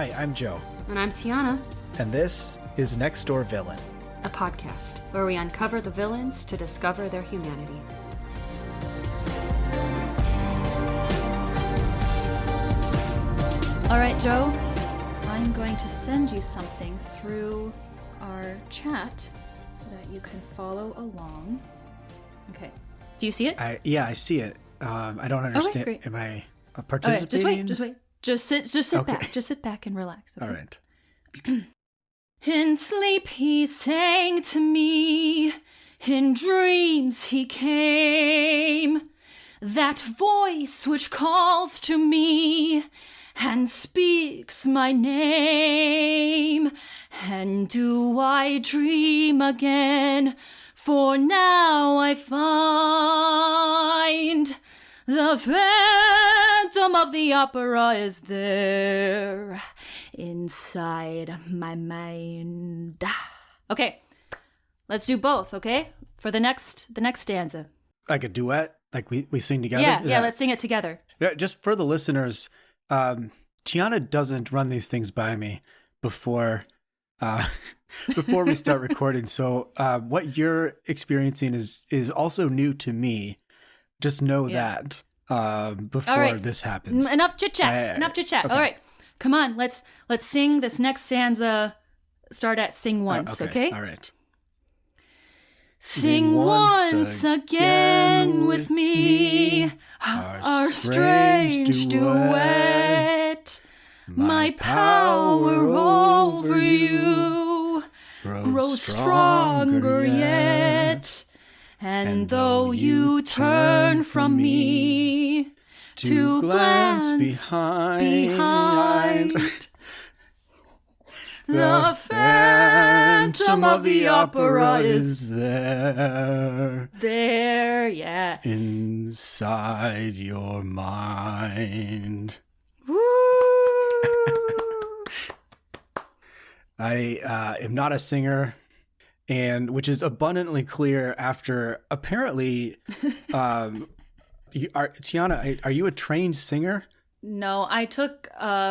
Hi, I'm Joe. And I'm Tiana. And this is Next Door Villain, a podcast where we uncover the villains to discover their humanity. All right, Joe, I'm going to send you something through our chat so that you can follow along. Okay. Do you see it? I see it. I don't understand. Okay, great. Am I participating? Okay, just wait. Just sit Okay. back. Just sit back and relax. Okay? All right. In sleep he sang to me, in dreams he came, that voice which calls to me and speaks my name. And do I dream again? For now I find the Phantom of the Opera is there inside my mind. Okay, let's do both, okay? For the next stanza. Like a duet? Like we sing together? Yeah, let's sing it together. Yeah, just for the listeners, Tiana doesn't run these things by me before we start recording. So what you're experiencing is also new to me. Just know that before this happens. Enough chit chat. Okay. All right, come on. Let's sing this next stanza. Start at sing once, okay? All right. Sing once again with me our strange duet. My power over you grows stronger yet. And though you turn from me to glance behind, the Phantom of the Opera is there. There, yeah. Inside your mind. Woo! I am not a singer. And which is abundantly clear after apparently, Tiana, are you a trained singer? No, I took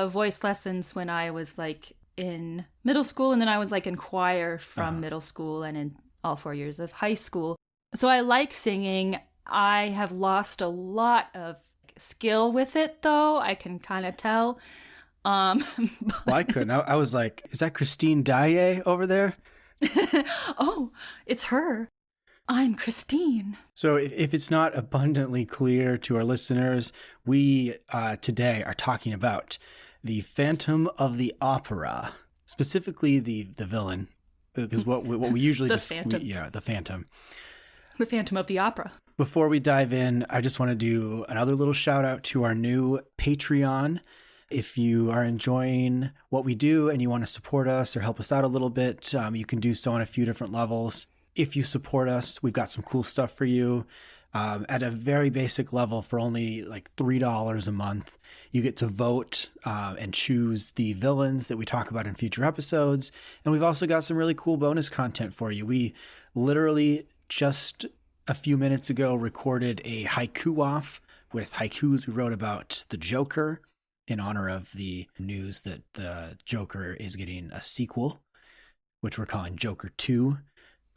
voice lessons when I was like in middle school, and then I was like in choir from middle school and in all 4 years of high school. So I like singing. I have lost a lot of skill with it, though. I can kind of tell. Well, I couldn't. I was like, is that Christine Daae over there? Oh, it's her. I'm Christine. So if it's not abundantly clear to our listeners, we today are talking about the Phantom of the Opera, specifically the villain, because what we usually the Phantom. The Phantom. The Phantom of the Opera. Before we dive in, I just want to do another little shout out to our new Patreon. If you are enjoying what we do and you want to support us or help us out a little bit, you can do so on a few different levels. If you support us, we've got some cool stuff for you. At a very basic level, for only like $3 a month, you get to vote and choose the villains that we talk about in future episodes. And we've also got some really cool bonus content for you. We literally just a few minutes ago recorded a haiku off with haikus we wrote about the Joker, in honor of the news that the Joker is getting a sequel, which we're calling Joker 2.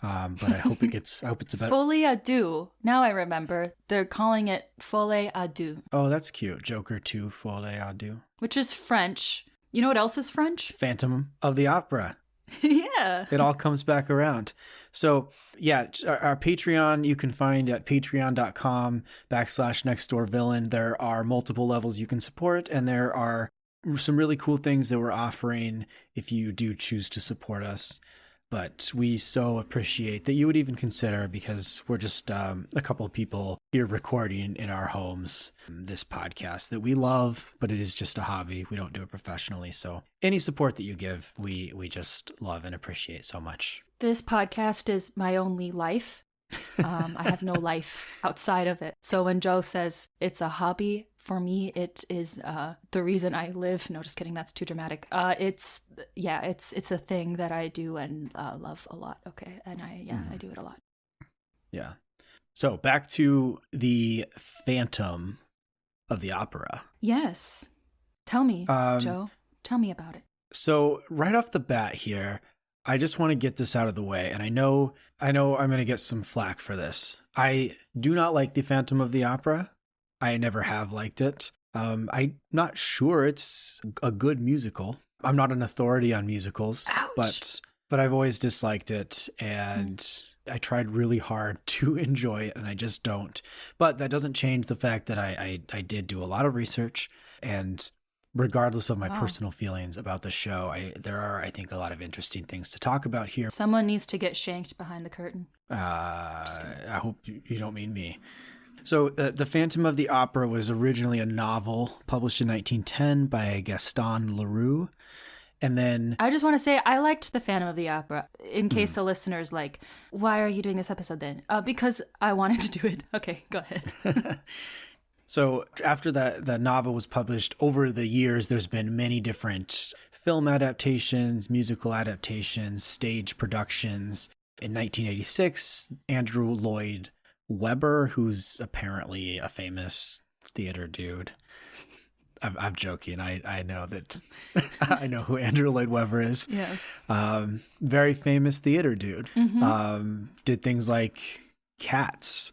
But I hope it's about Folie à Deux. Now I remember. They're calling it Folie à Deux. Oh, that's cute. Joker 2 Folie à Deux. Which is French. You know what else is French? Phantom of the Opera. Yeah. It all comes back around. So yeah, our Patreon you can find at patreon.com/nextdoorvillain. There are multiple levels you can support, and there are some really cool things that we're offering if you do choose to support us. But we so appreciate that you would even consider, because we're just a couple of people here recording in our homes this podcast that we love, but it is just a hobby. We don't do it professionally. So any support that you give, we just love and appreciate so much. This podcast is my only life. I have no life outside of it. So when Joe says it's a hobby, for me, it is the reason I live. No, just kidding. That's too dramatic. It's a thing that I do and love a lot. Okay, and I do it a lot. Yeah. So back to the Phantom of the Opera. Yes. Tell me, Joe. Tell me about it. So right off the bat here, I just want to get this out of the way. And I know I'm going to get some flack for this. I do not like the Phantom of the Opera. I never have liked it. I'm not sure it's a good musical. I'm not an authority on musicals, Ouch. but I've always disliked it, and I tried really hard to enjoy it, and I just don't. But that doesn't change the fact that I did do a lot of research, and regardless of my personal feelings about the show, there are, I think, a lot of interesting things to talk about here. Someone needs to get shanked behind the curtain. I hope you don't mean me. So The Phantom of the Opera was originally a novel published in 1910 by Gaston Leroux. And then I just want to say I liked The Phantom of the Opera, in case the listeners like, why are you doing this episode then? Because I wanted to do it. Okay, go ahead. So after that novel was published, over the years, there's been many different film adaptations, musical adaptations, stage productions. In 1986, Andrew Lloyd Webber, who's apparently a famous theater dude. I'm joking. I know that I know who Andrew Lloyd Webber is. Yeah. Very famous theater dude. Mm-hmm. Did things like Cats.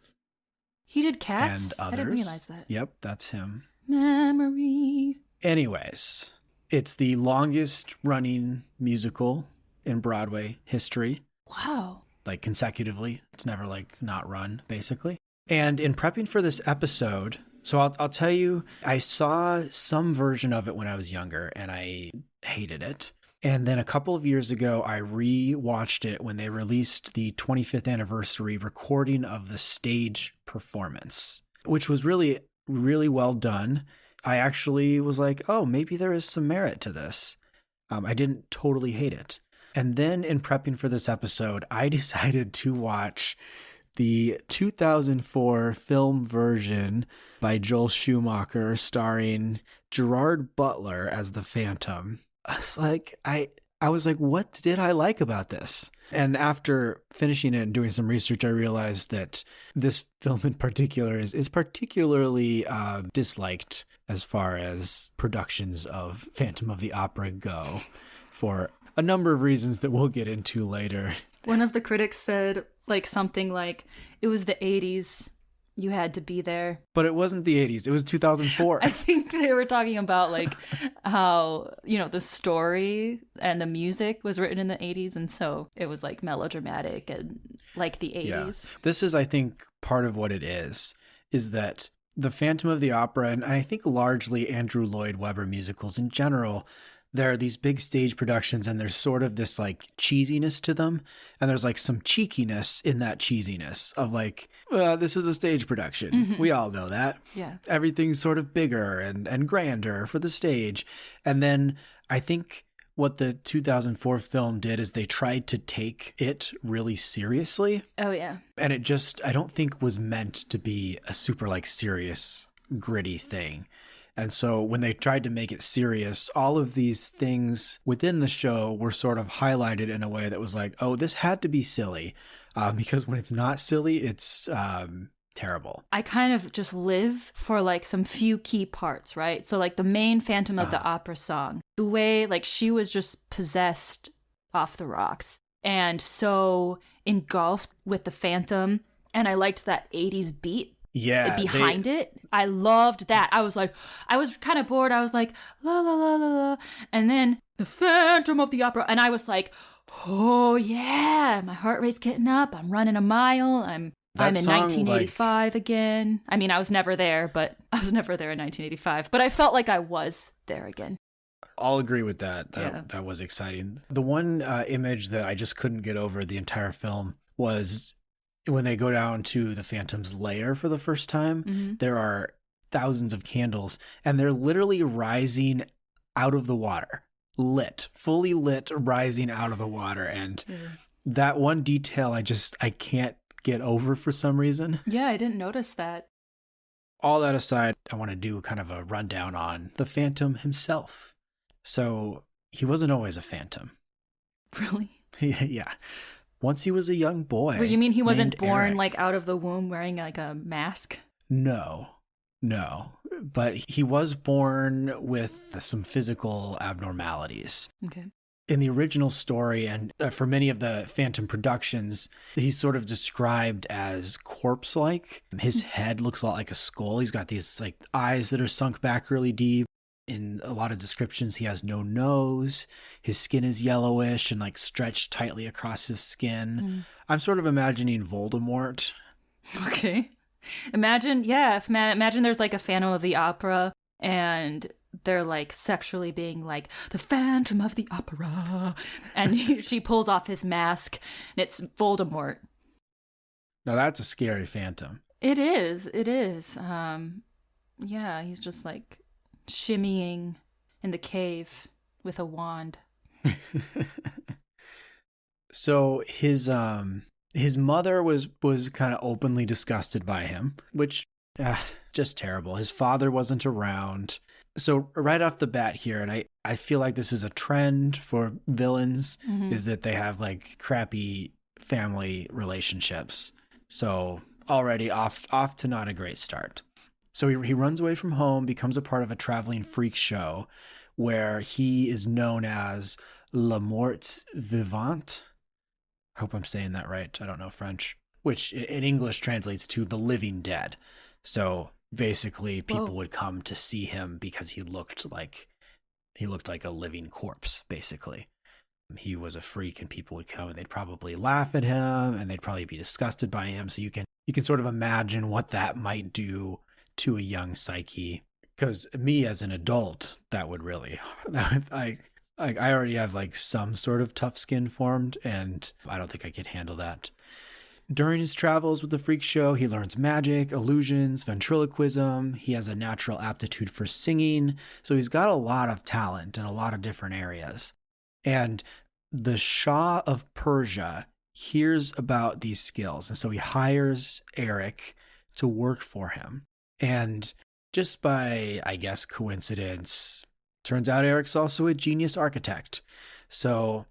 He did Cats? And others. I didn't realize that. Yep, that's him. Memory. Anyways, it's the longest running musical in Broadway history. Wow. Like consecutively. It's never like not run, basically. And in prepping for this episode, so I'll tell you, I saw some version of it when I was younger and I hated it. And then a couple of years ago, I re-watched it when they released the 25th anniversary recording of the stage performance, which was really, really well done. I actually was like, oh, maybe there is some merit to this. I didn't totally hate it. And then in prepping for this episode, I decided to watch the 2004 film version by Joel Schumacher starring Gerard Butler as the Phantom. I was like, what did I like about this? And after finishing it and doing some research, I realized that this film in particular is particularly disliked as far as productions of Phantom of the Opera go, for a number of reasons that we'll get into later. One of the critics said something like, it was the 80s. You had to be there. But it wasn't the 80s. It was 2004. I think they were talking about how, the story and the music was written in the 80s. And so it was melodramatic and like the 80s. Yeah. This is, I think, part of what it is that the Phantom of the Opera, and I think largely Andrew Lloyd Webber musicals in general, there are these big stage productions and there's sort of this cheesiness to them. And there's some cheekiness in that cheesiness of this is a stage production. Mm-hmm. We all know that. Yeah. Everything's sort of bigger and grander for the stage. And then I think what the 2004 film did is they tried to take it really seriously. Oh, yeah. And it just, I don't think was meant to be a super serious, gritty thing. And so when they tried to make it serious, all of these things within the show were sort of highlighted in a way that was oh, this had to be silly. Because when it's not silly, it's terrible. I kind of just live for some few key parts, right? So the main Phantom of the Opera song, the way she was just possessed off the rocks. And so engulfed with the Phantom. And I liked that 80s beat. Yeah. Behind it. I loved that. I was kind of bored. I was la, la, la, la, la. And then the Phantom of the Opera. And I was oh, yeah. My heart rate's getting up. I'm running a mile. I'm in 1985 again. I mean, I was never there, but I was never there in 1985. But I felt like I was there again. I'll agree with that. That was exciting. The one image that I just couldn't get over the entire film was when they go down to the Phantom's lair for the first time. Mm-hmm. There are thousands of candles, and they're literally rising out of the water. Fully lit, rising out of the water. And that one detail I can't get over for some reason. Yeah, I didn't notice that. All that aside, I want to do kind of a rundown on the Phantom himself. So he wasn't always a phantom. Really? Yeah. Once he was a young boy. Well, you mean he wasn't born Eric. out of the womb wearing a mask? No. No, but he was born with some physical abnormalities. Okay. In the original story, and for many of the Phantom productions, he's sort of described as corpse-like. His head looks a lot like a skull. He's got these like eyes that are sunk back really deep. In a lot of descriptions, he has no nose. His skin is yellowish and like stretched tightly across his skin. I'm sort of imagining Voldemort. Okay. Imagine there's like a Phantom of the Opera and they're like sexually being like the Phantom of the Opera, and she pulls off his mask and it's Voldemort. Now that's a scary phantom. It is. Yeah, he's just like shimmying in the cave with a wand. So his mother was kind of openly disgusted by him, which just terrible. His father wasn't around. So right off the bat here, and I feel like this is a trend for villains, is that they have like crappy family relationships. So already off to not a great start. So he runs away from home, becomes a part of a traveling freak show where he is known as La Mort Vivant. I hope I'm saying that right. I don't know French, which in English translates to the living dead. So basically people would come to see him because he looked like a living corpse, basically. He was a freak and people would come and they'd probably laugh at him and they'd probably be disgusted by him. So you can sort of imagine what that might do to a young psyche. Because me as an adult, I already have like some sort of tough skin formed and I don't think I could handle that. During his travels with the freak show, he learns magic, illusions, ventriloquism. He has a natural aptitude for singing. So he's got a lot of talent in a lot of different areas. And the Shah of Persia hears about these skills. And so he hires Eric to work for him. And just by, I guess, coincidence, turns out Eric's also a genius architect. So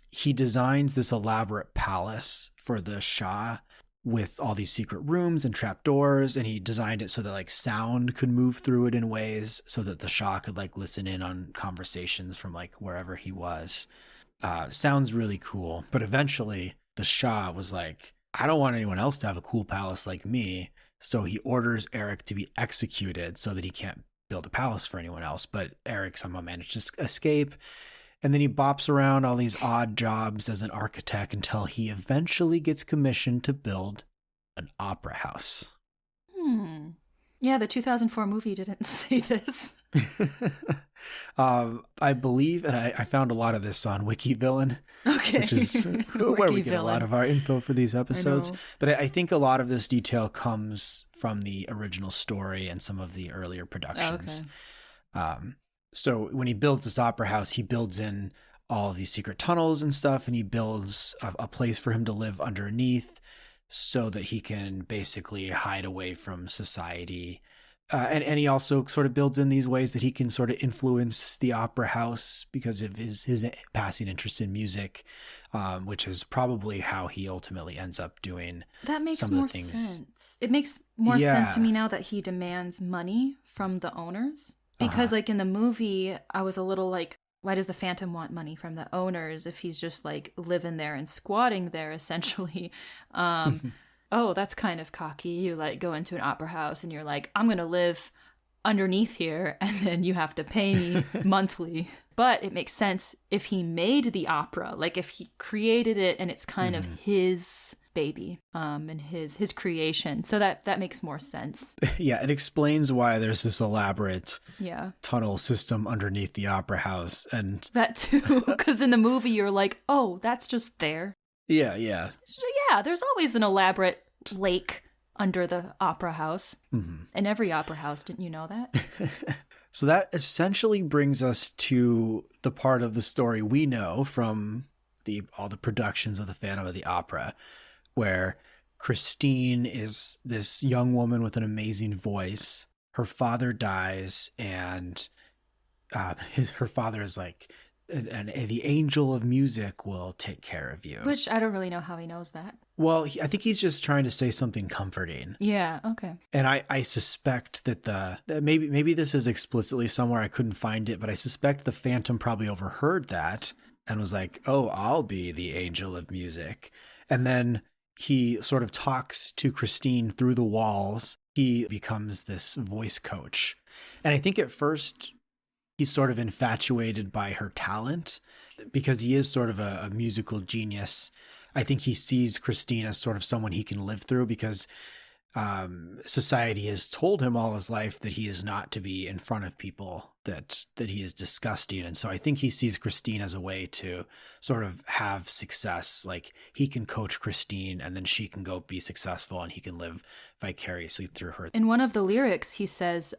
he designs this elaborate palace for the Shah with all these secret rooms and trapdoors, and he designed it so that like sound could move through it in ways so that the Shah could like listen in on conversations from like wherever he was. Sounds really cool. But eventually the Shah was like, I don't want anyone else to have a cool palace like me. So he orders Eric to be executed so that he can't build a palace for anyone else. But Eric somehow managed to escape. And then he bops around all these odd jobs as an architect until he eventually gets commissioned to build an opera house. Yeah, the 2004 movie didn't say this. I believe, and I found a lot of this on WikiVillain, okay, which is where we get a lot of our info for these episodes. But I think a lot of this detail comes from the original story and some of the earlier productions. Okay. So when he builds this opera house, he builds in all of these secret tunnels and stuff, and he builds a place for him to live underneath so that he can basically hide away from society. And he also sort of builds in these ways that he can sort of influence the opera house because of his passing interest in music, which is probably how he ultimately ends up doing that makes some more of the things. Sense. It makes more sense to me now that he demands money from the owners. Because like in the movie, I was a little like, why does the Phantom want money from the owners if he's just like living there and squatting there essentially? Oh, that's kind of cocky. You like go into an opera house and you're like, I'm going to live underneath here and then you have to pay me monthly. But it makes sense if he made the opera, like if he created it and it's kind of his baby and his creation. So that makes more sense. Yeah, it explains why there's this elaborate tunnel system underneath the opera house. And that too, because in the movie you're like, oh, that's just there. Yeah. So, yeah, there's always an elaborate lake under the opera house. In every opera house, didn't you know that? So that essentially brings us to the part of the story we know from all the productions of the Phantom of the Opera, where Christine is this young woman with an amazing voice. Her father dies, and her father is like and the angel of music will take care of you. Which I don't really know how he knows that. Well, I think he's just trying to say something comforting. Yeah, okay. And I suspect that maybe this is explicitly somewhere, I couldn't find it, but I suspect the Phantom probably overheard that and was like, oh, I'll be the angel of music. And then he sort of talks to Christine through the walls. He becomes this voice coach. And I think at first he's sort of infatuated by her talent because he is sort of a musical genius. I think he sees Christine as sort of someone he can live through because society has told him all his life that he is not to be in front of people, that he is disgusting. And so I think he sees Christine as a way to sort of have success. Like he can coach Christine and then she can go be successful and he can live vicariously through her. In one of the lyrics, he says,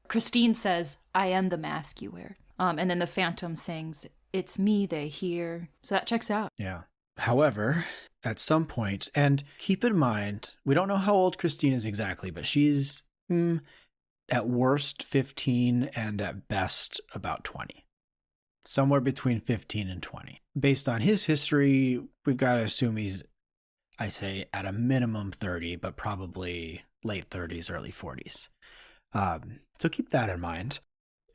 Christine says, I am the mask you wear. And then the Phantom sings, it's me they hear. So that checks out. Yeah. However, at some point, and keep in mind, we don't know how old Christine is exactly, but she's at worst 15 and at best about 20. Somewhere between 15 and 20. Based on his history, we've got to assume he's, I say, at a minimum 30, but probably late 30s, early 40s. So keep that in mind.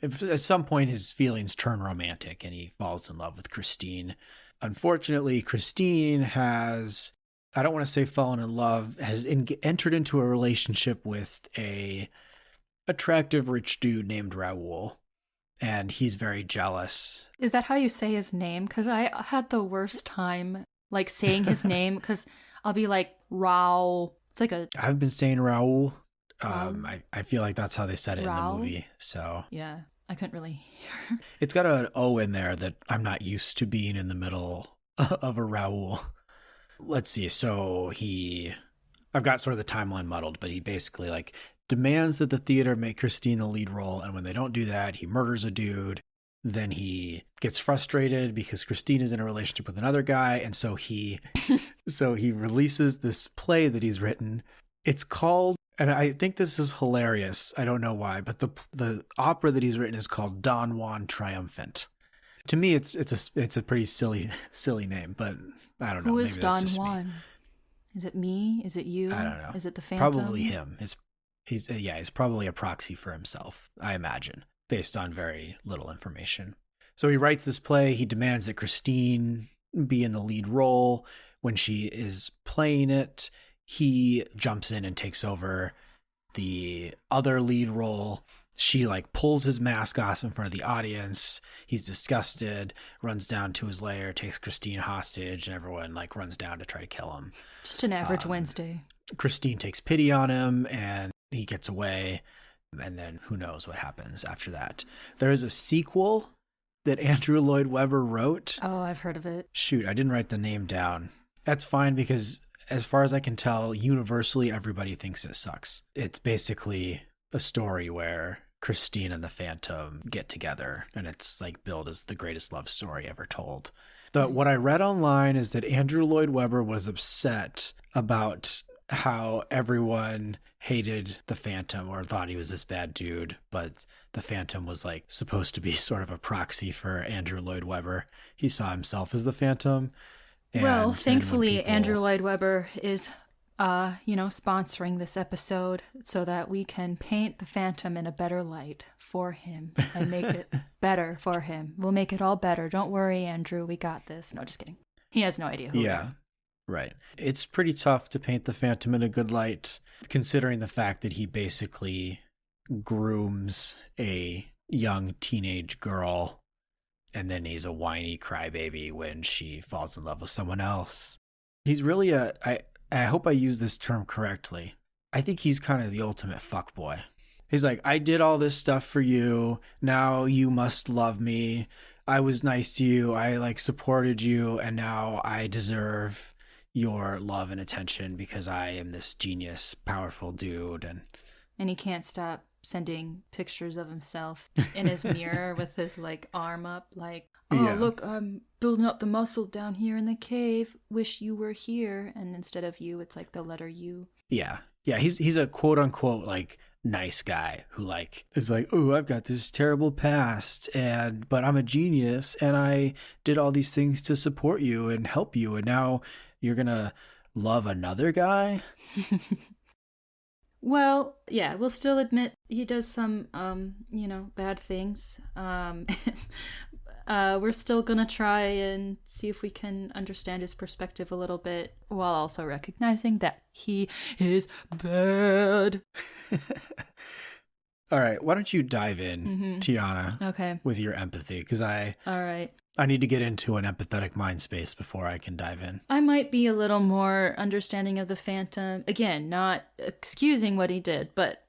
If at some point his feelings turn romantic and he falls in love with Christine. Unfortunately, Christine has, I don't want to say fallen in love, has entered into a relationship with a attractive rich dude named Raoul, and he's very jealous. Is that how you say his name? Because I had the worst time like saying his name because I'll be like Raoul. It's like a. I've been saying Raoul. I feel like that's how they said it Raoul? in the movie. So yeah. I couldn't really hear. It's got an O in there that I'm not used to being in the middle of a Raoul. Let's see. So I've got sort of the timeline muddled, but he basically like demands that the theater make Christine the lead role. And when they don't do that, he murders a dude. Then he gets frustrated because Christine is in a relationship with another guy. And so he releases this play that he's written. It's called, and I think this is hilarious, I don't know why, but the opera that he's written is called Don Juan Triumphant. To me, it's a pretty silly name, but I don't know. Who is Maybe Don that's Juan? me. Is it me? Is it you? I don't know. Is it the Phantom? Probably him. He's probably a proxy for himself, I imagine, based on very little information. So he writes this play. He demands that Christine be in the lead role. When she is playing it, he jumps in and takes over the other lead role. She like pulls his mask off in front of the audience. He's disgusted, runs down to his lair, takes Christine hostage, and everyone like runs down to try to kill him. Just an average Wednesday. Christine takes pity on him and he gets away. And then who knows what happens after that. There is a sequel that Andrew Lloyd Webber wrote. Oh, I've heard of it. Shoot, I didn't write the name down. That's fine because as far as I can tell, universally, everybody thinks it sucks. It's basically a story where Christine and the Phantom get together, and it's like billed as the greatest love story ever told. What I read online is that Andrew Lloyd Webber was upset about how everyone hated the Phantom or thought he was this bad dude, but the Phantom was like supposed to be sort of a proxy for Andrew Lloyd Webber. He saw himself as the Phantom. Well, thankfully, Andrew Lloyd Webber is, sponsoring this episode so that we can paint the Phantom in a better light for him and make it better for him. We'll make it all better. Don't worry, Andrew. We got this. No, just kidding. He has no idea who we are. Right. It's pretty tough to paint the Phantom in a good light, considering the fact that he basically grooms a young teenage girl. And then he's a whiny crybaby when she falls in love with someone else. He's really I hope I use this term correctly. I think he's kind of the ultimate fuckboy. He's like, I did all this stuff for you. Now you must love me. I was nice to you. I like supported you. And now I deserve your love and attention because I am this genius, powerful dude. And he can't stop sending pictures of himself in his mirror with his like arm up like, look, I'm building up the muscle down here in the cave, wish you were here. And instead of you, it's like the letter U. Yeah he's a quote unquote like nice guy who like is like, oh, I've got this terrible past but I'm a genius and I did all these things to support you and help you, and now you're gonna love another guy. Well, yeah, we'll still admit he does some, bad things. We're still gonna try and see if we can understand his perspective a little bit, while also recognizing that he is bad. All right, why don't you dive in, Tiana? Okay. With your empathy, because All right. I need to get into an empathetic mind space before I can dive in. I might be a little more understanding of the Phantom. Again, not excusing what he did, but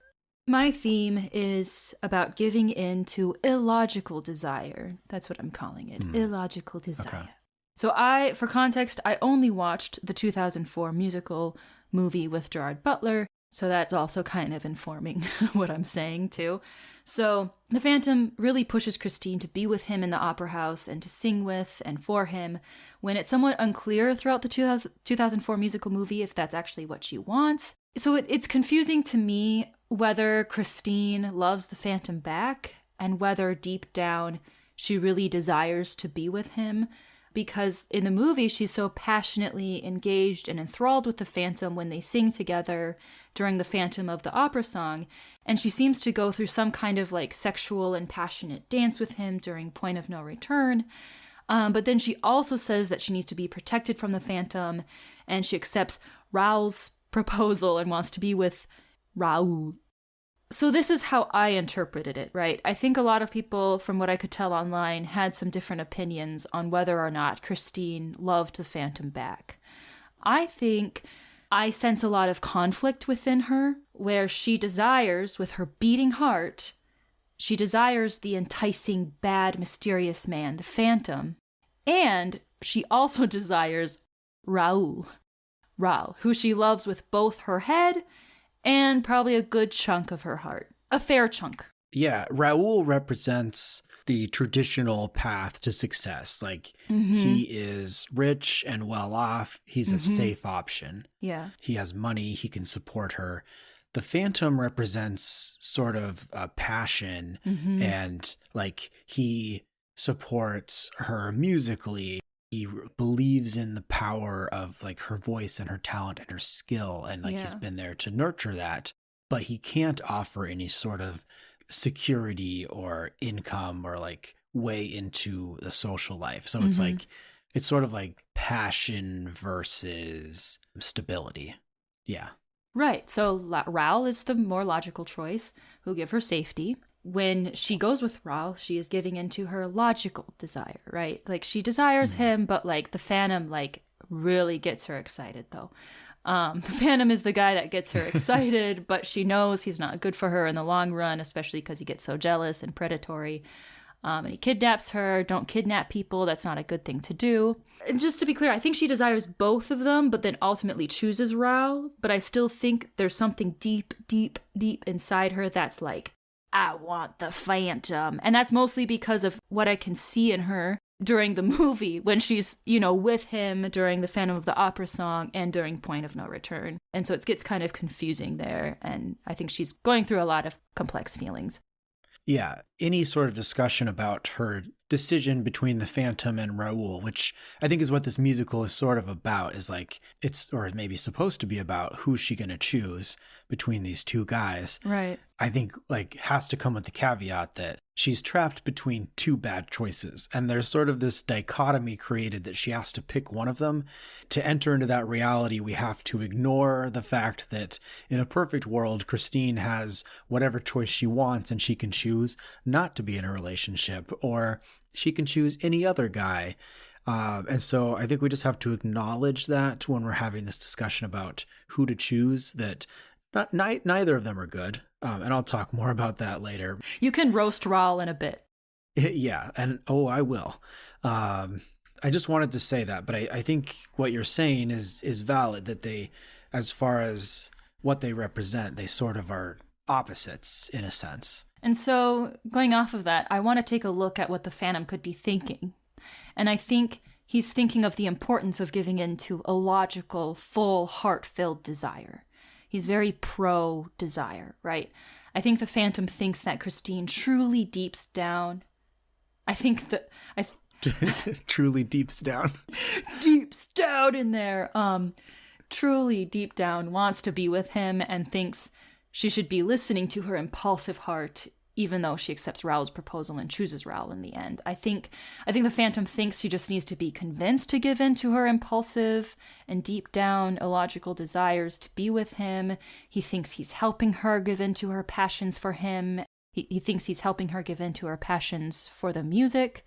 my theme is about giving in to illogical desire. That's what I'm calling it. Illogical desire. Okay. So for context, I only watched the 2004 musical movie with Gerard Butler. So that's also kind of informing what I'm saying too. So the Phantom really pushes Christine to be with him in the opera house and to sing with and for him, when it's somewhat unclear throughout the 2004 musical movie if that's actually what she wants. So it's confusing to me whether Christine loves the Phantom back and whether deep down she really desires to be with him. Because in the movie, she's so passionately engaged and enthralled with the Phantom when they sing together during the Phantom of the Opera song, and she seems to go through some kind of like sexual and passionate dance with him during Point of No Return. But then she also says that she needs to be protected from the Phantom, and she accepts Raoul's proposal and wants to be with Raoul. So this is how I interpreted it, right? I think a lot of people, from what I could tell online, had some different opinions on whether or not Christine loved the Phantom back. I think I sense a lot of conflict within her, where she desires, with her beating heart, she desires the enticing, bad, mysterious man, the Phantom, and she also desires Raoul, who she loves with both her head and probably a good chunk of her heart. A fair chunk. Yeah, Raoul represents the traditional path to success. Like, he is rich and well off. He's a safe option. Yeah. He has money. He can support her. The Phantom represents sort of a passion, and like he supports her musically. He believes in the power of like her voice and her talent and her skill, and like he's been there to nurture that, but he can't offer any sort of security or income or like way into the social life. So it's like, it's sort of like passion versus stability. Yeah. Right. So Raoul is the more logical choice, who'll give her safety. When she goes with Raoul, she is giving into her logical desire, right? Like, she desires him, but like the Phantom like really gets her excited though. The Phantom is the guy that gets her excited, but she knows he's not good for her in the long run, especially because he gets so jealous and predatory. And he kidnaps her. Don't kidnap people. That's not a good thing to do. And just to be clear, I think she desires both of them, but then ultimately chooses Raoul. But I still think there's something deep, deep, deep inside her that's like, I want the Phantom. And that's mostly because of what I can see in her during the movie when she's, with him during the Phantom of the Opera song and during Point of No Return. And so it gets kind of confusing there. And I think she's going through a lot of complex feelings. Yeah, any sort of discussion about her decision between the Phantom and Raoul, which I think is what this musical is sort of about, is like, it's, or maybe supposed to be about, who's she going to choose between these two guys. Right. I think like has to come with the caveat that she's trapped between two bad choices. And there's sort of this dichotomy created that she has to pick one of them. To enter into that reality, we have to ignore the fact that in a perfect world, Christine has whatever choice she wants and she can choose not to be in a relationship, or she can choose any other guy. And so I think we just have to acknowledge that when we're having this discussion about who to choose, that neither of them are good. And I'll talk more about that later. You can roast Raoul in a bit. Yeah. And I will. I just wanted to say that, but I think what you're saying is valid, that they, as far as what they represent, they sort of are opposites in a sense. And so going off of that, I want to take a look at what the Phantom could be thinking. And I think he's thinking of the importance of giving in to a logical, full, heart-filled desire. He's very pro-desire, right? I think the Phantom thinks that Christine truly deeps down. I think that truly deeps down. Deeps down in there. Truly deep down wants to be with him and thinks she should be listening to her impulsive heart, even though she accepts Raoul's proposal and chooses Raoul in the end. I think the Phantom thinks she just needs to be convinced to give in to her impulsive and deep down illogical desires to be with him. He thinks he's helping her give in to her passions for him. He thinks he's helping her give in to her passions for the music.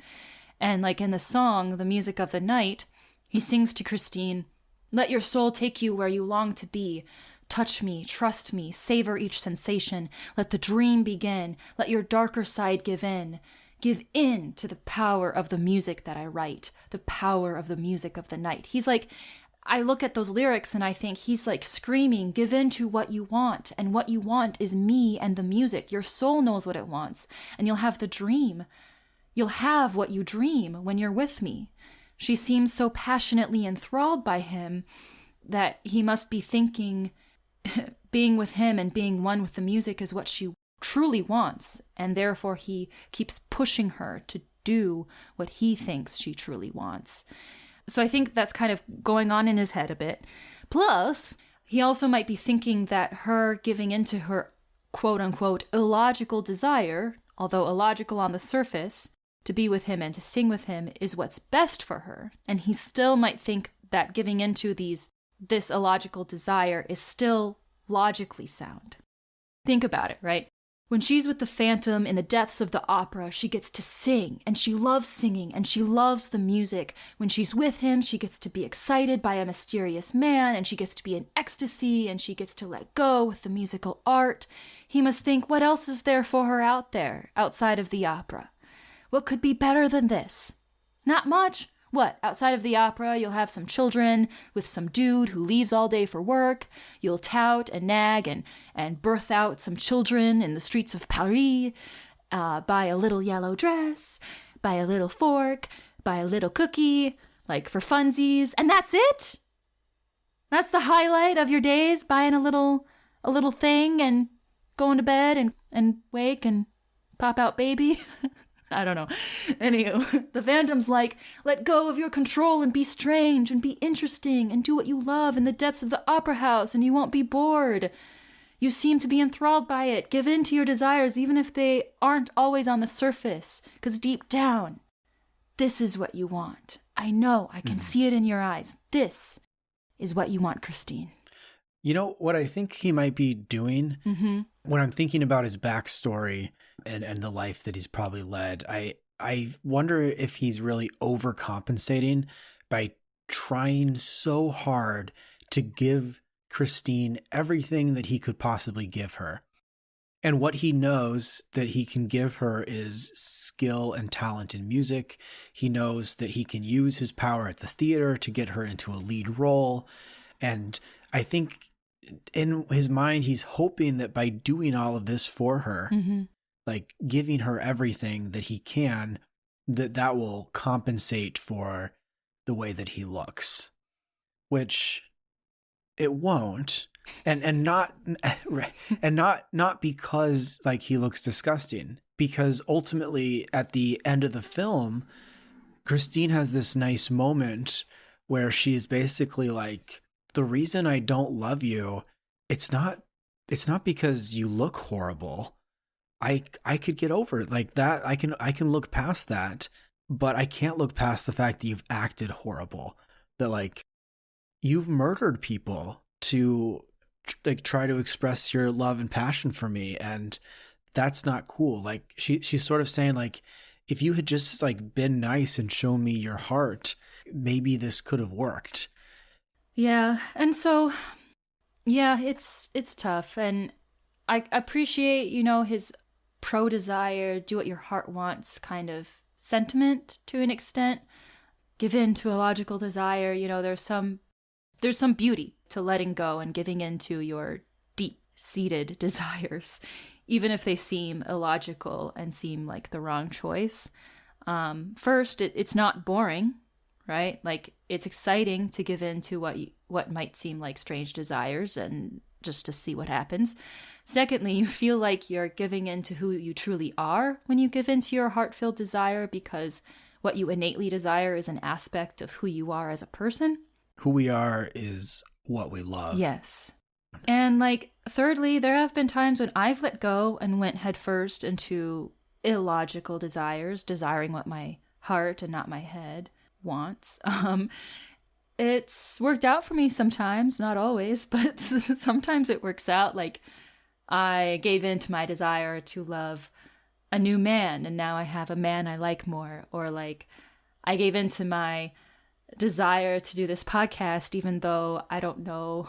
And like in the song, The Music of the Night, he sings to Christine, "Let your soul take you where you long to be. Touch me, trust me, savor each sensation. Let the dream begin. Let your darker side give in. Give in to the power of the music that I write, the power of the music of the night." He's like, I look at those lyrics and I think he's like screaming, give in to what you want. And what you want is me and the music. Your soul knows what it wants. And you'll have the dream. You'll have what you dream when you're with me. She seems so passionately enthralled by him that he must be thinking being with him and being one with the music is what she truly wants. And therefore he keeps pushing her to do what he thinks she truly wants. So I think that's kind of going on in his head a bit. Plus, he also might be thinking that her giving into her quote-unquote illogical desire, although illogical on the surface, to be with him and to sing with him is what's best for her. And he still might think that giving into this illogical desire is still logically sound. Think about it, right? When she's with the Phantom in the depths of the opera, she gets to sing, and she loves singing, and she loves the music. When she's with him, she gets to be excited by a mysterious man, and she gets to be in ecstasy, and she gets to let go with the musical art. He must think, what else is there for her out there, outside of the opera? What could be better than this? Not much. What, outside of the opera, you'll have some children with some dude who leaves all day for work. You'll tout and nag and birth out some children in the streets of Paris. Buy a little yellow dress, buy a little fork, buy a little cookie, like for funsies, and that's it? That's the highlight of your days, buying a little thing and going to bed and wake and pop out baby? I don't know. Anywho, the Phantom's like, let go of your control and be strange and be interesting and do what you love in the depths of the opera house and you won't be bored. You seem to be enthralled by it. Give in to your desires even if they aren't always on the surface, because deep down, this is what you want. I know. I can see it in your eyes. This is what you want, Christine. You know what I think he might be doing? When I'm thinking about his backstory and the life that he's probably led, I wonder if he's really overcompensating by trying so hard to give Christine everything that he could possibly give her. And what he knows that he can give her is skill and talent in music. He knows that he can use his power at the theater to get her into a lead role. And I think in his mind, he's hoping that by doing all of this for her, like giving her everything that he can, that will compensate for the way that he looks, which it won't. And not because like he looks disgusting, because ultimately at the end of the film, Christine has this nice moment where she's basically like, the reason I don't love you, it's not because you look horrible. I could get over it like that. I can look past that, but I can't look past the fact that you've acted horrible, that like you've murdered people to like try to express your love and passion for me. And that's not cool. Like she's sort of saying like, if you had just like been nice and shown me your heart, maybe this could have worked. Yeah. And so, yeah, it's tough. And I appreciate, his pro-desire, do what your heart wants kind of sentiment to an extent. Give in to a logical desire. There's some beauty to letting go and giving in to your deep-seated desires, even if they seem illogical and seem like the wrong choice. First, it's not boring, right? Like, it's exciting to give in to what might seem like strange desires, and just to see what happens. Secondly, you feel like you're giving in to who you truly are when you give in to your heart-filled desire, because what you innately desire is an aspect of who you are as a person. Who we are is what we love. Yes. And like, thirdly, there have been times when I've let go and went headfirst into illogical desires, desiring what my heart and not my head wants. It's worked out for me sometimes, not always, but sometimes it works out. Like, I gave in to my desire to love a new man, and now I have a man I like more. Or like, I gave in to my desire to do this podcast, even though I don't know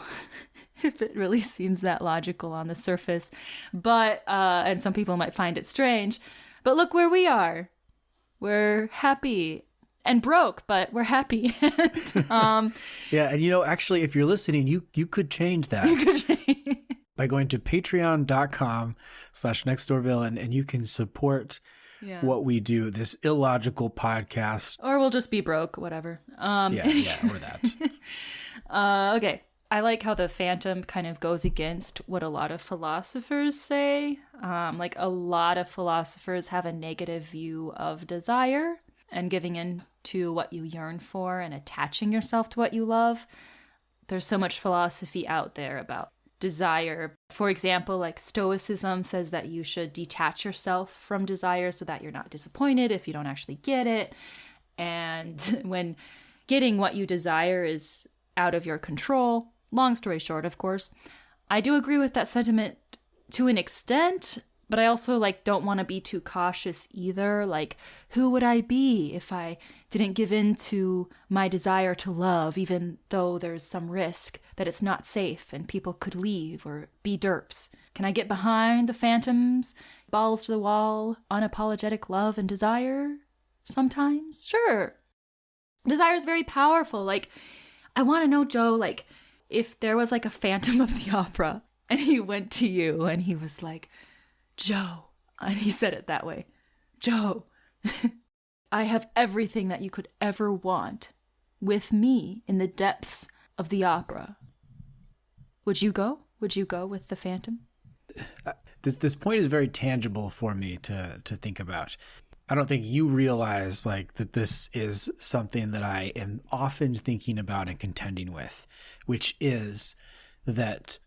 if it really seems that logical on the surface. But, and some people might find it strange, but look where we are. We're happy and broke, but we're happy. Yeah. And actually, if you're listening, you could change that. You could change. By going to patreon.com/nextdoorvillain, and you can support what we do, this illogical podcast. Or we'll just be broke, whatever. Or that. Okay. I like how the Phantom kind of goes against what a lot of philosophers say. Like, a lot of philosophers have a negative view of desire and giving in to what you yearn for and attaching yourself to what you love. There's so much philosophy out there about desire. For example, like Stoicism says that you should detach yourself from desire so that you're not disappointed if you don't actually get it. And when getting what you desire is out of your control, long story short, of course, I do agree with that sentiment to an extent, but I also don't want to be too cautious either. Like, who would I be if I didn't give in to my desire to love, even though there's some risk that it's not safe and people could leave or be derps? Can I get behind the Phantom's balls to the wall, unapologetic love and desire sometimes? Sure. Desire is very powerful. Like, I want to know, Joe, if there was a Phantom of the Opera and he went to you and he was like, Joe, and he said it that way, Joe, I have everything that you could ever want with me in the depths of the opera. Would you go? Would you go with the Phantom? This point is very tangible for me to think about. I don't think you realize that this is something that I am often thinking about and contending with, which is that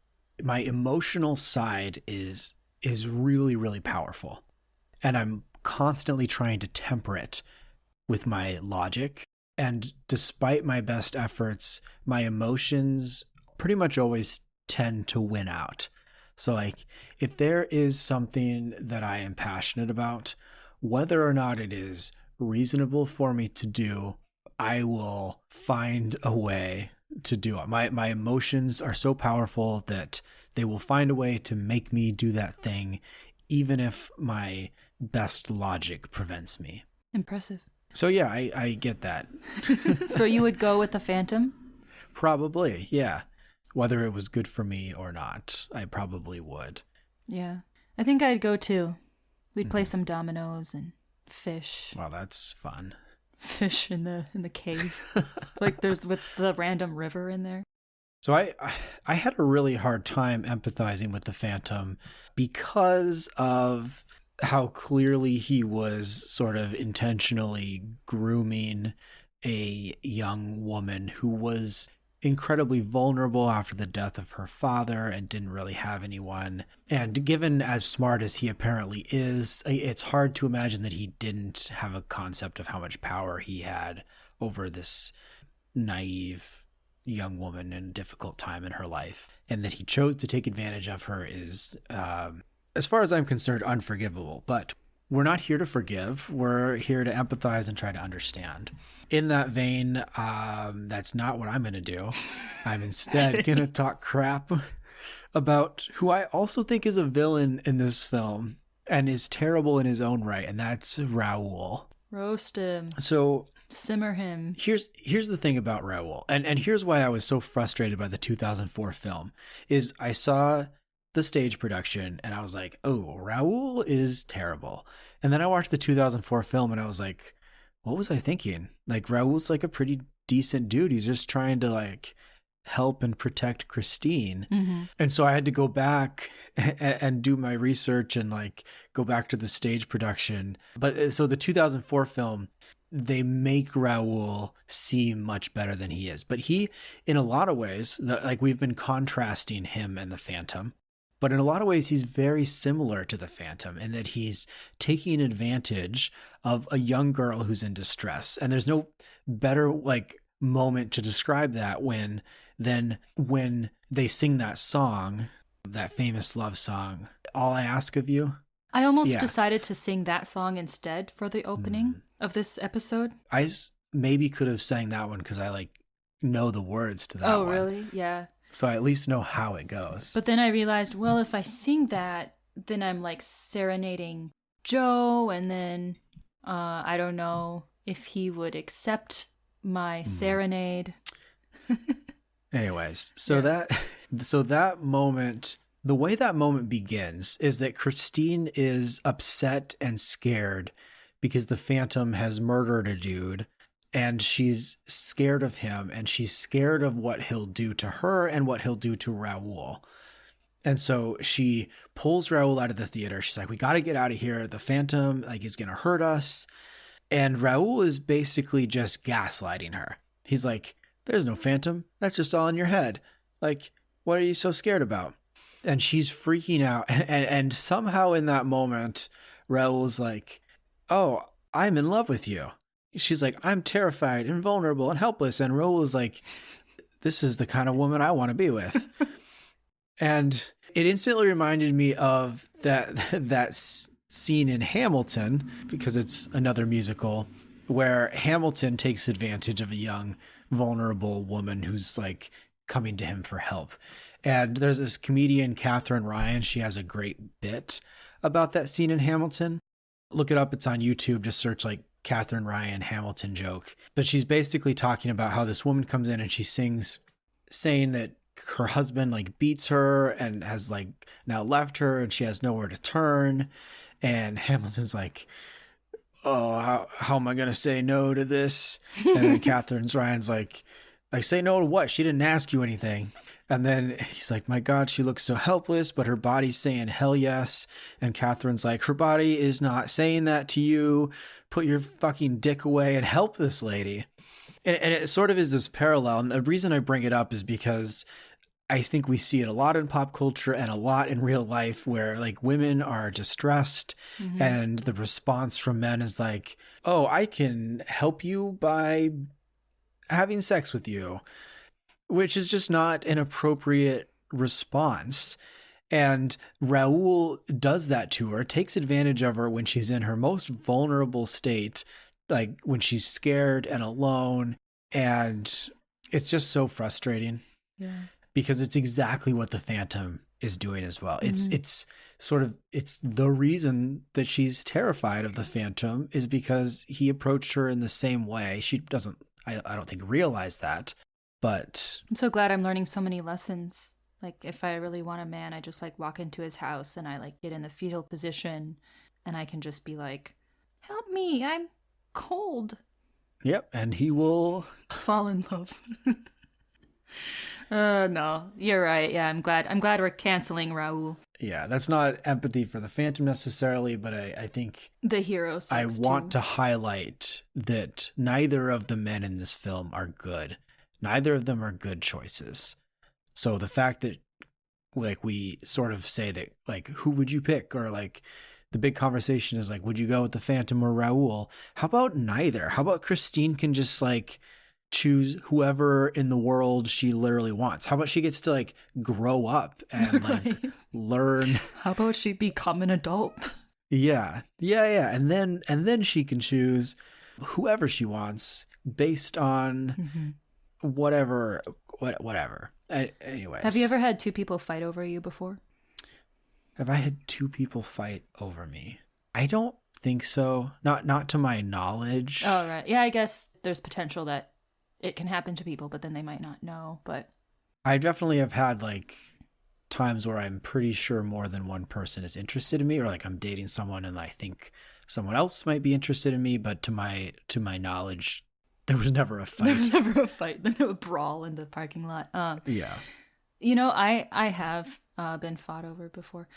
my emotional side is really, really powerful. And I'm constantly trying to temper it with my logic. And despite my best efforts, my emotions pretty much always tend to win out. So if there is something that I am passionate about, whether or not it is reasonable for me to do, I will find a way to do it. My emotions are so powerful that they will find a way to make me do that thing, even if my best logic prevents me. Impressive. So yeah, I get that. So you would go with the Phantom? Probably, yeah. Whether it was good for me or not, I probably would. Yeah. I think I'd go too. We'd play some dominoes and fish. Wow, that's fun. Fish in the cave. There's with the random river in there. So I had a really hard time empathizing with the Phantom because of how clearly he was sort of intentionally grooming a young woman who was incredibly vulnerable after the death of her father and didn't really have anyone. And given as smart as he apparently is, it's hard to imagine that he didn't have a concept of how much power he had over this naive young woman in a difficult time in her life. And that he chose to take advantage of her is, as far as I'm concerned, unforgivable. But we're not here to forgive. We're here to empathize and try to understand. In that vein, that's not what I'm going to do. I'm instead going to talk crap about who I also think is a villain in this film and is terrible in his own right, and that's Raoul. Roast him. So simmer him. Here's the thing about Raoul, and here's why I was so frustrated by the 2004 film, is I saw the stage production and I was like, oh, Raoul is terrible. And then I watched the 2004 film and I was like, what was I thinking? Raoul's a pretty decent dude. He's just trying to help and protect Christine. Mm-hmm. And so I had to go back and do my research and like go back to the stage production. But so the 2004 film, they make Raul seem much better than he is. But he, in a lot of ways, like we've been contrasting him and the Phantom. But in a lot of ways, he's very similar to the Phantom in that he's taking advantage of a young girl who's in distress. And there's no better like moment to describe that than when they sing that song, that famous love song, All I Ask of You. I almost decided to sing that song instead for the opening of this episode. I maybe could have sang that one because I like know the words to that one. Oh, really? Yeah. So I at least know how it goes. But then I realized, well, if I sing that, then I'm like serenading Joe, and then I don't know if he would accept my serenade. Anyways, so that moment, the way that moment begins is that Christine is upset and scared because the Phantom has murdered a dude. And she's scared of him, and she's scared of what he'll do to her and what he'll do to Raul. And so she pulls Raul out of the theater. She's like, we got to get out of here. The Phantom, like, is going to hurt us. And Raul is basically just gaslighting her. He's like, there's no Phantom. That's just all in your head. Like, what are you so scared about? And she's freaking out. And somehow in that moment, Raul's like, oh, I'm in love with you. She's like, I'm terrified and vulnerable and helpless. And Raul is like, this is the kind of woman I want to be with. And it instantly reminded me of that scene in Hamilton, because it's another musical, where Hamilton takes advantage of a young, vulnerable woman who's like coming to him for help. And there's this comedian, Catherine Ryan. She has a great bit about that scene in Hamilton. Look it up. It's on YouTube. Just search like Catherine Ryan Hamilton joke. But she's basically talking about how this woman comes in and she sings saying that her husband like beats her and has like now left her and she has nowhere to turn. And Hamilton's like, oh, how am I going to say no to this? And then Catherine Ryan's like, say no to what? She didn't ask you anything. And then he's like, my God, she looks so helpless, but her body's saying hell yes. And Catherine's like, her body is not saying that to you. Put your fucking dick away and help this lady. And it sort of is this parallel. And the reason I bring it up is because I think we see it a lot in pop culture and a lot in real life where like women are distressed and the response from men is like, oh, I can help you by having sex with you, which is just not an appropriate response. And Raul does that to her, takes advantage of her when she's in her most vulnerable state, like when she's scared and alone. And it's just so frustrating. Yeah. Because it's exactly what the Phantom is doing as well. It's the reason that she's terrified of the Phantom is because he approached her in the same way. She doesn't, I don't think, realize that. But I'm so glad I'm learning so many lessons. Like if I really want a man, I just like walk into his house and I like get in the fetal position and I can just be like, help me, I'm cold. Yep, and he will fall in love. No, you're right. Yeah, I'm glad we're canceling Raul. Yeah, that's not empathy for the Phantom necessarily, but I think the hero sucks I want to highlight that neither of the men in this film are good. Neither of them are good choices. So the fact that like we sort of say that like who would you pick, or like the big conversation is like, would you go with the Phantom or Raul? How about neither? How about Christine can just like choose whoever in the world she literally wants? How about she gets to like grow up and like learn? How about she become an adult? Yeah. And then she can choose whoever she wants based on whatever. Anyways. Have you ever had two people fight over you before? Have I had two people fight over me? I don't think so. Not to my knowledge. Oh, right. Yeah, I guess there's potential that it can happen to people, but then they might not know. But I definitely have had like times where I'm pretty sure more than one person is interested in me, or like I'm dating someone and I think someone else might be interested in me, but to my knowledge, There was never a fight. There was never a fight. Then a brawl in the parking lot. Yeah. You know, I have been fought over before.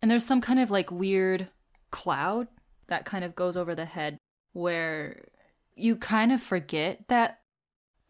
And there's some kind of like weird cloud that kind of goes over the head where you kind of forget that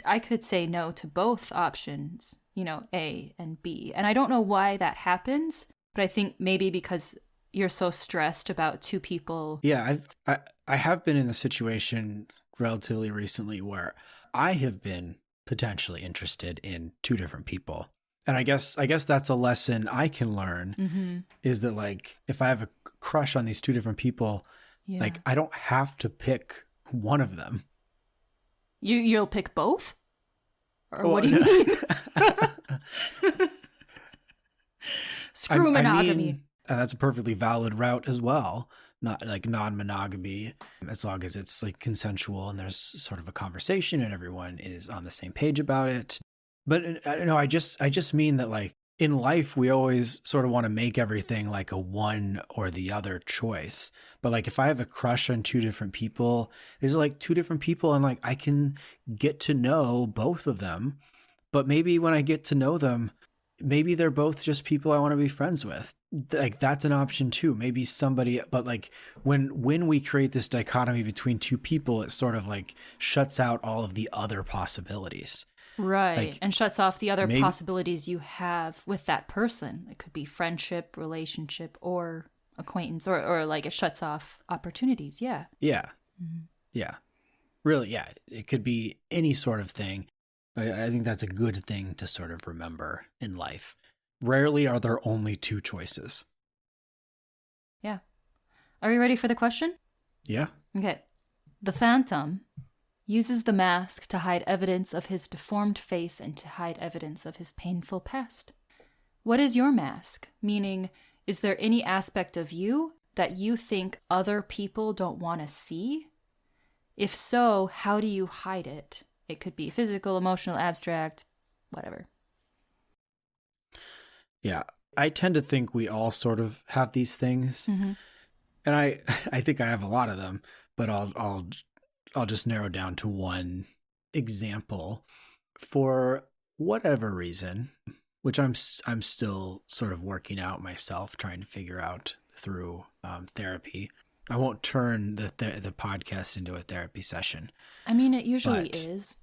I could say no to both options, you know, A and B. And I don't know why that happens, but I think maybe because you're so stressed about two people. Yeah, I have been in a situation relatively recently where I have been potentially interested in two different people. And I guess that's a lesson I can learn is that like if I have a crush on these two different people, like I don't have to pick one of them. You'll pick both? Or what do you mean? Screw monogamy. I mean, and that's a perfectly valid route as well. Not like non-monogamy, as long as it's like consensual and there's sort of a conversation and everyone is on the same page about it. But I don't know, I just mean that like in life, we always sort of want to make everything like a one or the other choice. But like if I have a crush on two different people, these are like two different people and like I can get to know both of them. But maybe when I get to know them, maybe they're both just people I want to be friends with. Like that's an option too. Maybe somebody, but like when we create this dichotomy between two people, it sort of like shuts out all of the other possibilities. Right. Like, and shuts off the other possibilities you have with that person. It could be friendship, relationship, or acquaintance, or like it shuts off opportunities. Yeah. Yeah. Yeah. Really, yeah. It could be any sort of thing. I think that's a good thing to sort of remember in life. Rarely are there only two choices. Yeah. Are you ready for the question? Yeah. Okay. The Phantom uses the mask to hide evidence of his deformed face and to hide evidence of his painful past. What is your mask? Meaning, is there any aspect of you that you think other people don't want to see? If so, how do you hide it? It could be physical, emotional, abstract, whatever. Yeah. I tend to think we all sort of have these things. And I think I have a lot of them, but I'll just narrow down to one example. For whatever reason, which I'm still sort of working out myself, trying to figure out through therapy. I won't turn the podcast into a therapy session. I mean, it usually is.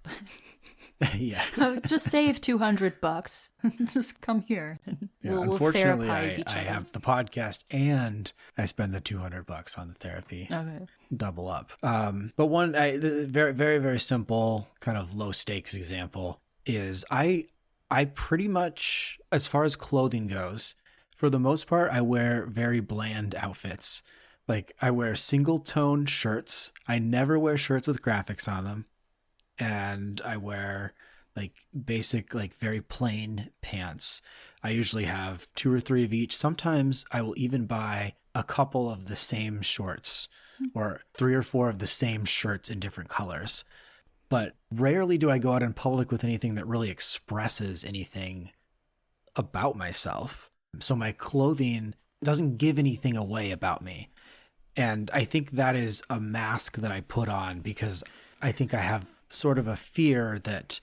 Yeah. Just save $200. Just come here. And we'll unfortunately, therapize each other. I have the podcast and I spend the $200 on the therapy. Okay. Double up. But one very, very, very simple kind of low stakes example is I pretty much, as far as clothing goes, for the most part, I wear very bland outfits. Like I wear single tone shirts. I never wear shirts with graphics on them. And I wear like basic, like very plain pants. I usually have 2 or 3 of each. Sometimes I will even buy a couple of the same shorts or 3 or 4 of the same shirts in different colors. But rarely do I go out in public with anything that really expresses anything about myself. So my clothing doesn't give anything away about me. And I think that is a mask that I put on because I think I have sort of a fear that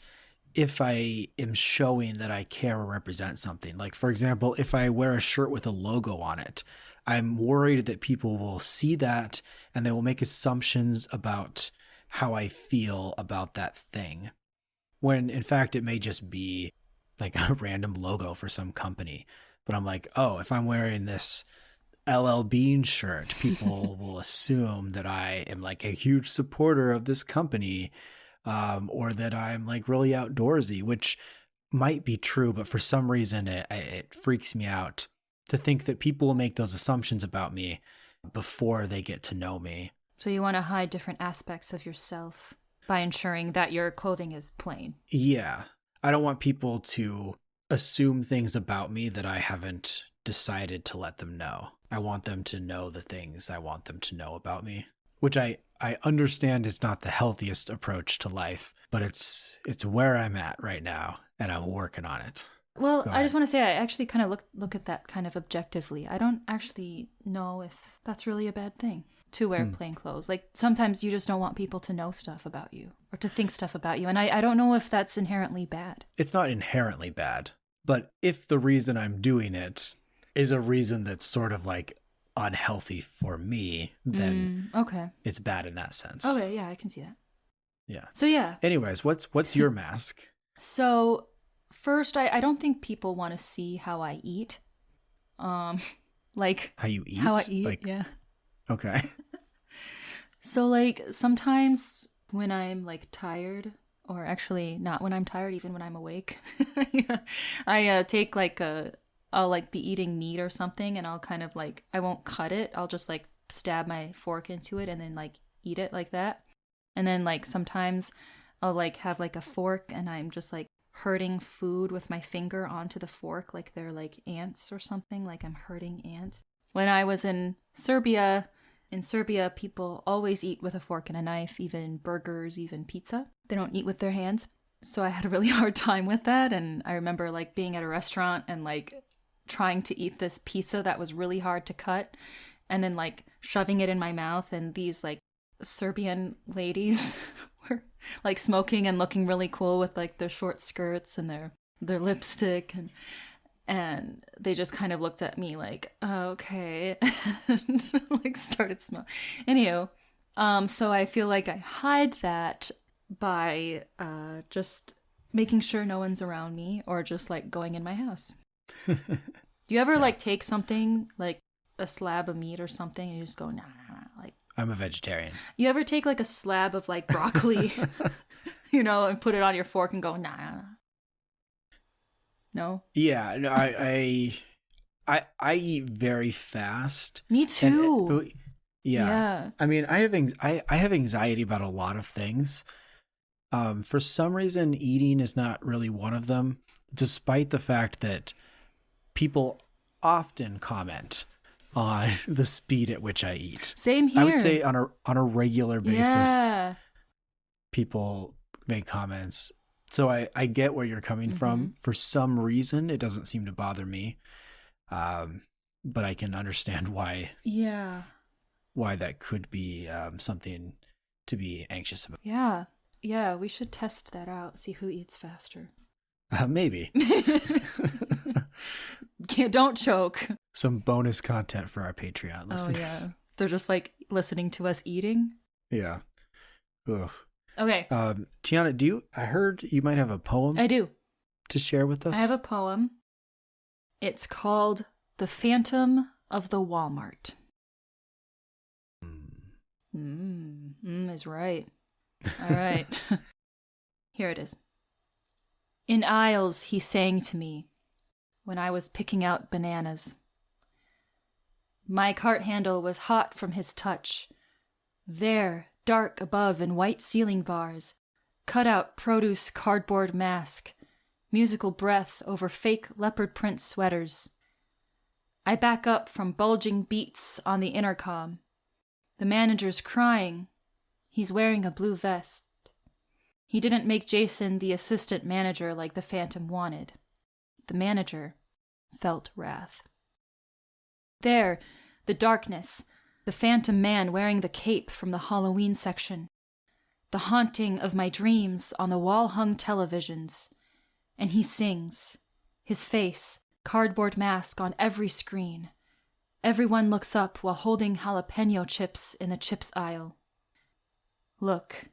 if I am showing that I care or represent something, like for example, if I wear a shirt with a logo on it, I'm worried that people will see that and they will make assumptions about how I feel about that thing. When in fact, it may just be like a random logo for some company. But I'm like, oh, if I'm wearing this LL Bean shirt, people will assume that I am like a huge supporter of this company, or that I'm like really outdoorsy, which might be true, but for some reason it freaks me out to think that people will make those assumptions about me before they get to know me. So you want to hide different aspects of yourself by ensuring that your clothing is plain. Yeah. I don't want people to assume things about me that I haven't decided to let them know. I want them to know the things I want them to know about me, which I understand is not the healthiest approach to life, but it's where I'm at right now, and I'm working on it. Well, I just want to say I actually kind of look at that kind of objectively. I don't actually know if that's really a bad thing. to wear plain clothes. Like sometimes you just don't want people to know stuff about you or to think stuff about you. And I don't know if that's inherently bad. It's not inherently bad, but if the reason I'm doing it is a reason that's sort of like unhealthy for me, then okay, it's bad in that sense. Okay, yeah, I can see that. Yeah. So yeah. Anyways, what's your mask? So first, I don't think people want to see how I eat. Like How you eat? How I eat, like, yeah. Okay. So like sometimes when I'm like tired, or actually not when I'm tired, even when I'm awake, I take like I'll like be eating meat or something, and I'll kind of like, I won't cut it. I'll just like stab my fork into it and then like eat it like that. And then like sometimes I'll like have like a fork and I'm just like hurting food with my finger onto the fork like they're like ants or something, like I'm hurting ants. When I was in Serbia, people always eat with a fork and a knife, even burgers, even pizza. They don't eat with their hands. So I had a really hard time with that. And I remember like being at a restaurant and like trying to eat this pizza that was really hard to cut and then like shoving it in my mouth. And these like Serbian ladies were like smoking and looking really cool with like their short skirts and their lipstick, and they just kind of looked at me like, oh, okay, and like started smoking. Anywho, so I feel like I hide that by just making sure no one's around me, or just like going in my house. Do you ever like take something like a slab of meat or something and you just go, nah, like, I'm a vegetarian. You ever take like a slab of like broccoli, and put it on your fork and go, nah? No? Yeah, no, I eat very fast. Me too. And yeah. I mean, I have anxiety about a lot of things. For some reason, eating is not really one of them, despite the fact that people often comment on the speed at which I eat. Same here. I would say on a regular basis, yeah. people make comments. So I get where you're coming from. For some reason, it doesn't seem to bother me. But I can understand why. Yeah. Why that could be something to be anxious about. Yeah. Yeah, we should test that out. See who eats faster. Maybe. Don't choke. Some bonus content for our Patreon listeners. Oh, yeah. They're just like listening to us eating. Yeah. Ugh. Okay. Tiana, I heard you might have a poem. I do. To share with us? I have a poem. It's called The Phantom of the Wal Mart. Is right. All right. Here it is. In aisles he sang to me when I was picking out bananas. My cart handle was hot from his touch. There, dark above in white ceiling bars, cut out produce cardboard mask, musical breath over fake leopard print sweaters. I back up from bulging beats on the intercom. The manager's crying. He's wearing a blue vest. He didn't make Jason the assistant manager like the Phantom wanted. The manager felt wrath. There, the darkness, the Phantom man wearing the cape from the Halloween section, the haunting of my dreams on the wall-hung televisions. And he sings, his face, cardboard mask on every screen. Everyone looks up while holding jalapeno chips in the chips aisle. Look,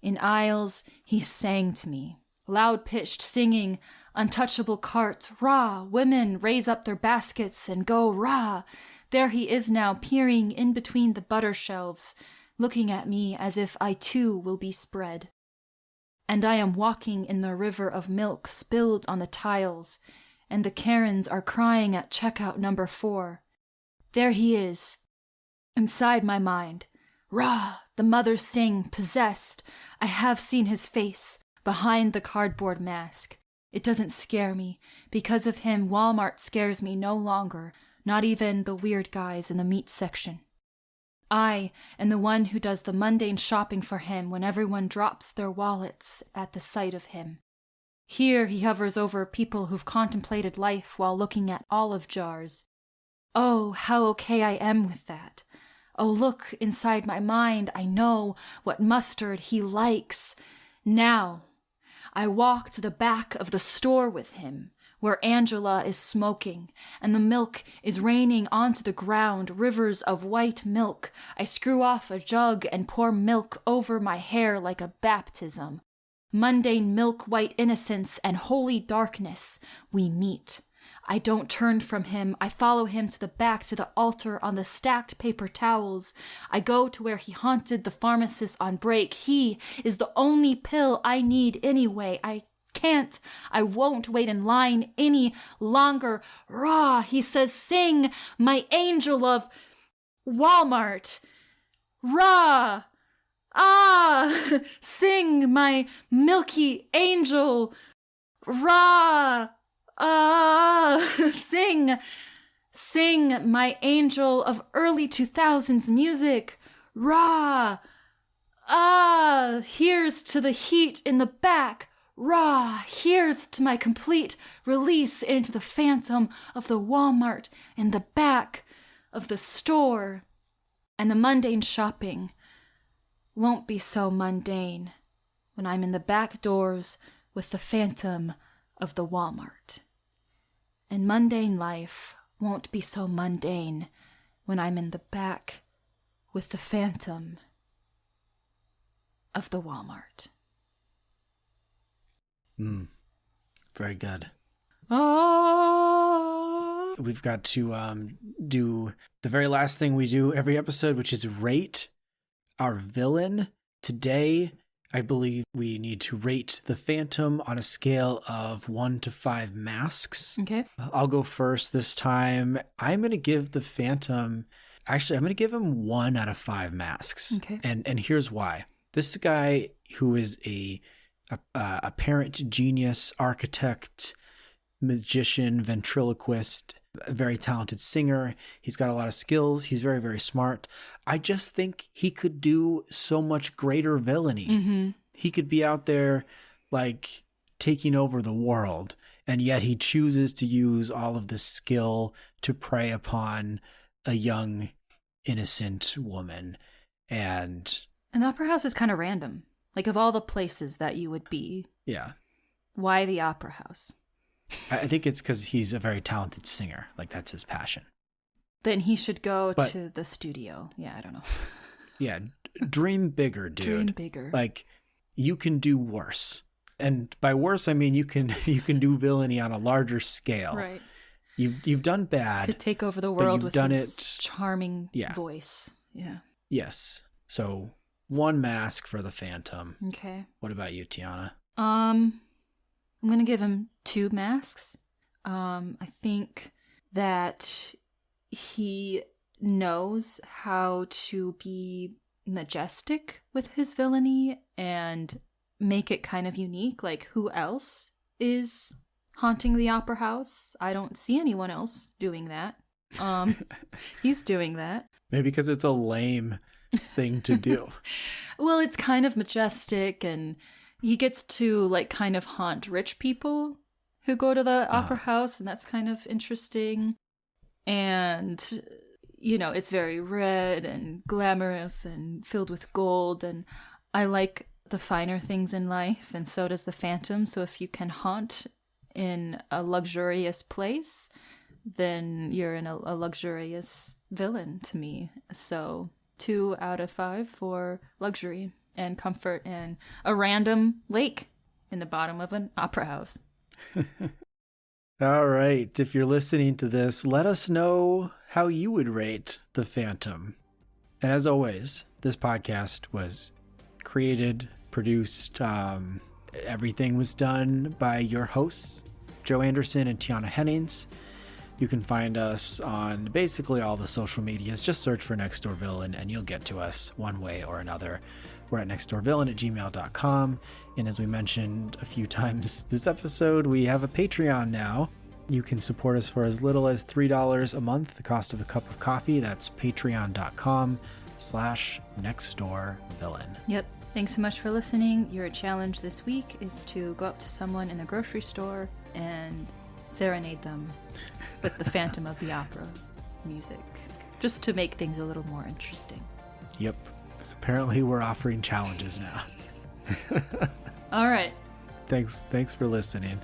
in aisles he sang to me, loud-pitched singing, untouchable carts, rah, women raise up their baskets and go rah. There he is now, peering in between the butter shelves, looking at me as if I too will be spread. And I am walking in the river of milk spilled on the tiles, and the Karens are crying at checkout number 4. There he is, inside my mind. Rah! The mothers sing, possessed. I have seen his face, behind the cardboard mask. It doesn't scare me. Because of him, Wal Mart scares me no longer, not even the weird guys in the meat section. I am the one who does the mundane shopping for him when everyone drops their wallets at the sight of him. Here he hovers over people who've contemplated life while looking at olive jars. Oh, how okay I am with that. Oh, look inside my mind, I know what mustard he likes. Now, I walk to the back of the store with him, where Angela is smoking, and the milk is raining onto the ground, rivers of white milk. I screw off a jug and pour milk over my hair like a baptism. Mundane milk, white innocence, and holy darkness, we meet. I don't turn from him. I follow him to the back, to the altar on the stacked paper towels. I go to where he haunted the pharmacist on break. He is the only pill I need anyway. I won't wait in line any longer. Rah, he says, sing, my angel of Wal Mart. Rah, ah, sing, my milky angel. Rah, ah, sing, my angel of early 2000s music. Rah, ah, here's to the heat in the back. Rah, here's to my complete release into the phantom of the Wal Mart in the back of the store. And the mundane shopping won't be so mundane when I'm in the back doors with the phantom of the Wal Mart. And mundane life won't be so mundane when I'm in the back with the phantom of the Wal Mart. Very good. Oh. We've got to do the very last thing we do every episode, which is rate our villain. Today, I believe we need to rate the Phantom on a scale of 1 to 5 masks. Okay. I'll go first this time. I'm going to give the Phantom, actually, I'm going to give him 1 out of 5 masks. Okay. And here's why. This guy who is a apparent genius, architect, magician, ventriloquist, a very talented singer. He's got a lot of skills. He's very, very smart. I just think he could do so much greater villainy. Mm-hmm. He could be out there like taking over the world, and yet he chooses to use all of this skill to prey upon a young, innocent woman. And the Opera House is kind of random. Like, of all the places that you would be, yeah, why the Opera House? I think it's because he's a very talented singer. Like, that's his passion. Then he should go to the studio. Yeah, I don't know. Yeah, dream bigger, dude. Dream bigger. Like, you can do worse. And by worse, I mean you can do villainy on a larger scale. Right. You've done bad. Could take over the world with his it charming voice. Yeah. Yes. So 1 mask for the Phantom. Okay. What about you, Tiana? I'm gonna give him 2 masks. I think that he knows how to be majestic with his villainy and make it kind of unique. Like, who else is haunting the Opera House? I don't see anyone else doing that. He's doing that. Maybe because it's a lame thing to do. Well, it's kind of majestic, and he gets to like kind of haunt rich people who go to the Opera House, and that's kind of interesting. And you know, it's very red and glamorous and filled with gold, and I like the finer things in life, and so does the Phantom. So if you can haunt in a luxurious place, then you're in a luxurious villain to me. So 2 out of 5 for luxury and comfort and a random lake in the bottom of an opera house. All right. If you're listening to this, let us know how you would rate the Phantom. And as always, this podcast was created, produced, everything was done by your hosts, Joe Anderson and Tiana Hennings. You can find us on basically all the social medias. Just search for Next Door Villain and you'll get to us one way or another. We're at nextdoorvillain@gmail.com. And as we mentioned a few times this episode, we have a Patreon now. You can support us for as little as $3 a month, the cost of a cup of coffee. That's patreon.com/nextdoorvillain. Yep. Thanks so much for listening. Your challenge this week is to go up to someone in the grocery store and serenade them with the Phantom of the Opera music. just to make things a little more interesting. Yep. Because apparently we're offering challenges now. All right. Thanks for listening.